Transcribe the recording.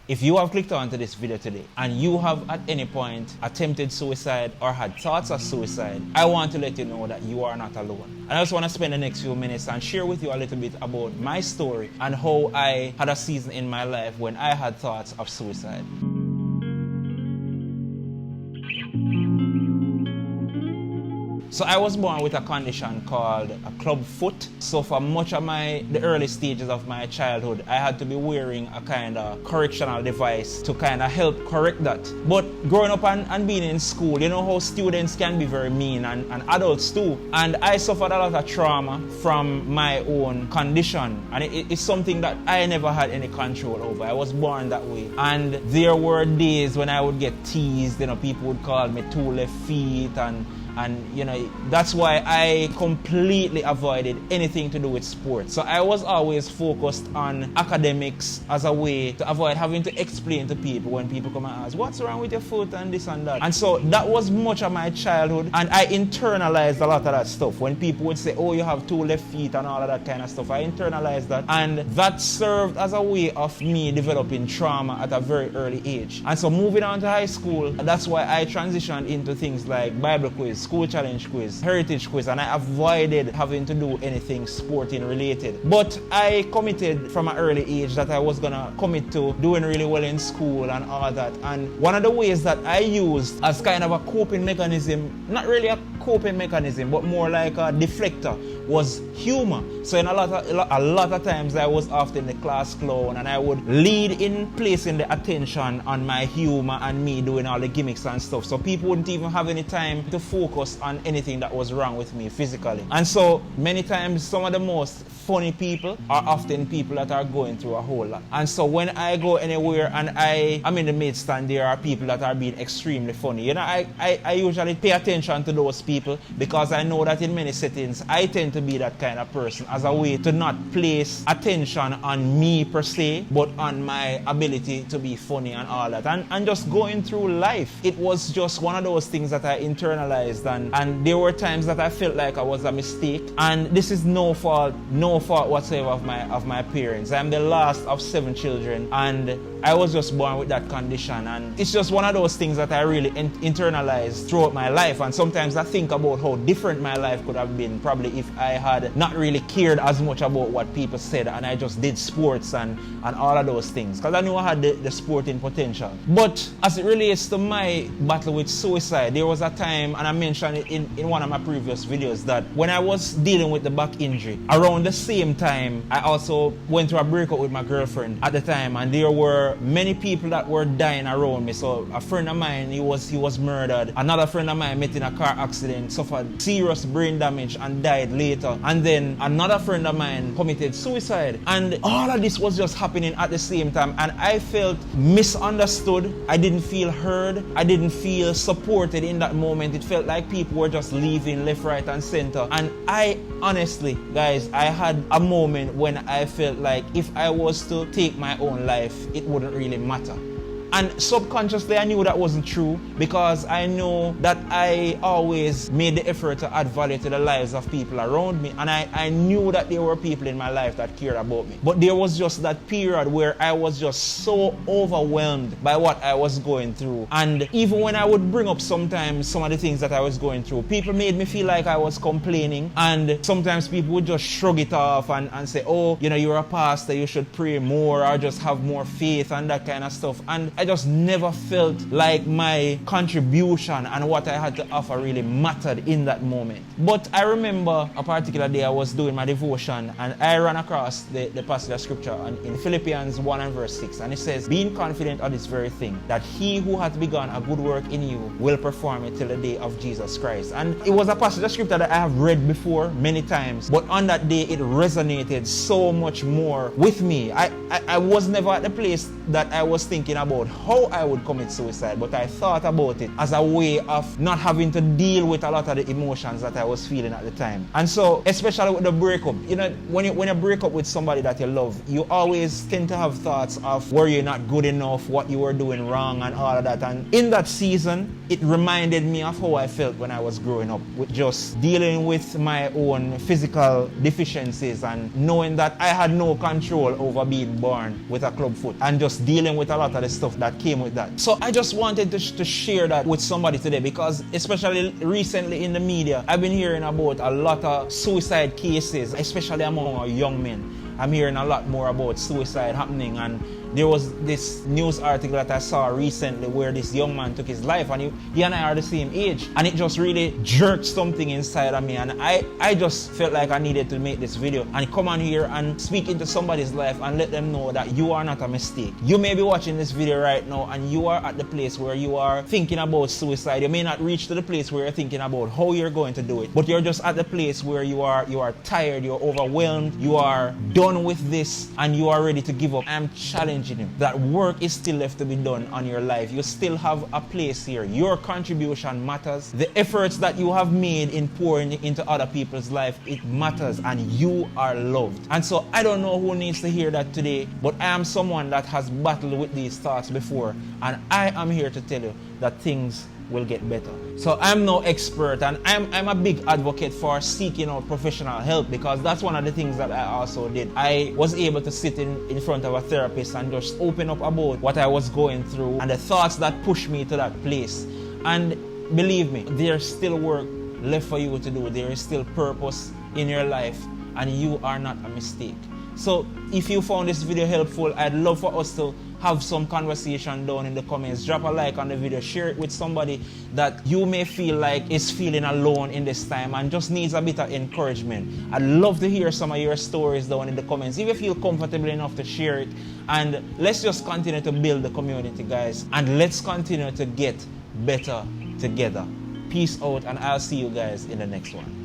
If you have clicked onto this video today and you have at any point attempted suicide or had thoughts of suicide, I want to let you know that you are not alone. And I just want to spend the next few minutes and share with you a little bit about my story and how I had a season in my life when I had thoughts of suicide. So I was born with a condition called a club foot. So for much of the early stages of my childhood, I had to be wearing a kind of correctional device to kind of help correct that. But growing up and being in school, you know how students can be very mean and adults too. And I suffered a lot of trauma from my own condition. And it's something that I never had any control over. I was born that way. And there were days when I would get teased, you know, people would call me two left feet and you know, that's why I completely avoided anything to do with sports. So I was always focused on academics as a way to avoid having to explain to people when people come and ask, what's wrong with your foot and this and that. And so that was much of my childhood, and I internalized a lot of that stuff. When people would say, oh, you have two left feet and all of that kind of stuff, I internalized that, and that served as a way of me developing trauma at a very early age. And so moving on to high school, that's why I transitioned into things like Bible quiz, school challenge quiz, heritage quiz, and I avoided having to do anything sporting related. But I committed from an early age that I was gonna commit to doing really well in school and all that. And one of the ways that I used as kind of a coping mechanism, not really a coping mechanism, but more like a deflector, was humor. So in a lot of times I was often the class clown, and I would lead in placing the attention on my humor and me doing all the gimmicks and stuff. So people wouldn't even have any time to focus on anything that was wrong with me physically. And so many times some of the most funny people are often people that are going through a whole lot. And so when I go anywhere and I'm in the midst and there are people that are being extremely funny, you know, I usually pay attention to those people, because I know that in many settings I tend to be that kind of person, as a way to not place attention on me per se, but on my ability to be funny and all that. And just going through life, it was just one of those things that I internalized, and there were times that I felt like I was a mistake. And this is no fault whatsoever of my parents. I'm the last of 7 children, and I was just born with that condition, and it's just one of those things that I really internalized throughout my life. And sometimes I think about how different my life could have been probably if I had not really cared as much about what people said, and I just did sports and all of those things, because I knew I had the sporting potential. But as it relates to my battle with suicide, there was a time, and I mentioned it in one of my previous videos, that when I was dealing with the back injury, around the same time I also went through a breakup with my girlfriend at the time, and there were many people that were dying around me. So a friend of mine, he was murdered. Another friend of mine met in a car accident, suffered serious brain damage and died later. And then another friend of mine committed suicide. And all of this was just happening at the same time, and I felt misunderstood. I didn't feel heard. I didn't feel supported in that moment. It felt like people were just leaving left, right and center. And I honestly, guys, I had a moment when I felt like if I was to take my own life, it wouldn't really matter. And subconsciously I knew that wasn't true, because I know that I always made the effort to add value to the lives of people around me, and I knew that there were people in my life that cared about me. But there was just that period where I was just so overwhelmed by what I was going through. And even when I would bring up sometimes some of the things that I was going through, people made me feel like I was complaining, and sometimes people would just shrug it off and say, oh, you know, you're a pastor, you should pray more or just have more faith and that kind of stuff. And I just never felt like my contribution and what I had to offer really mattered in that moment. But I remember a particular day I was doing my devotion, and I ran across the passage of scripture in Philippians 1 and verse 6, and it says, being confident of this very thing, that he who hath begun a good work in you will perform it till the day of Jesus Christ. And it was a passage of scripture that I have read before many times, but on that day it resonated so much more with me. I was never at the place that I was thinking about how I would commit suicide, but I thought about it as a way of not having to deal with a lot of the emotions that I was feeling at the time. And so, especially with the breakup, you know, when you break up with somebody that you love, you always tend to have thoughts of were you not good enough, what you were doing wrong, and all of that. And in that season, it reminded me of how I felt when I was growing up, with just dealing with my own physical deficiencies and knowing that I had no control over being born with a club foot and just dealing with a lot of the stuff that came with that. So I just wanted to share that with somebody today, because especially recently in the media, I've been hearing about a lot of suicide cases, especially among our young men. I'm hearing a lot more about suicide happening, and there was this news article that I saw recently where this young man took his life, and he and I are the same age, and it just really jerked something inside of me, and I just felt like I needed to make this video and come on here and speak into somebody's life and let them know that you are not a mistake. You may be watching this video right now and you are at the place where you are thinking about suicide. You may not reach to the place where you're thinking about how you're going to do it, but you're just at the place where you are tired, you're overwhelmed, you are done with this, and you are ready to give up. I'm challenging you that work is still left to be done on your life. You still have a place here. Your contribution matters. The efforts that you have made in pouring into other people's life, it matters, and you are loved. And so I don't know who needs to hear that today, but I am someone that has battled with these thoughts before, and I am here to tell you that things will get better. So I'm no expert, and I'm a big advocate for seeking out professional help, because that's one of the things that I also did. I was able to sit in front of a therapist and just open up about what I was going through and the thoughts that pushed me to that place. And believe me, there's still work left for you to do. There is still purpose in your life, and you are not a mistake. So if you found this video helpful, I'd love for us to have some conversation down in the comments. Drop a like on the video, share it with somebody that you may feel like is feeling alone in this time and just needs a bit of encouragement. I'd love to hear some of your stories down in the comments, if you feel comfortable enough to share it. And let's just continue to build the community, guys, and let's continue to get better together. Peace out, and I'll see you guys in the next one.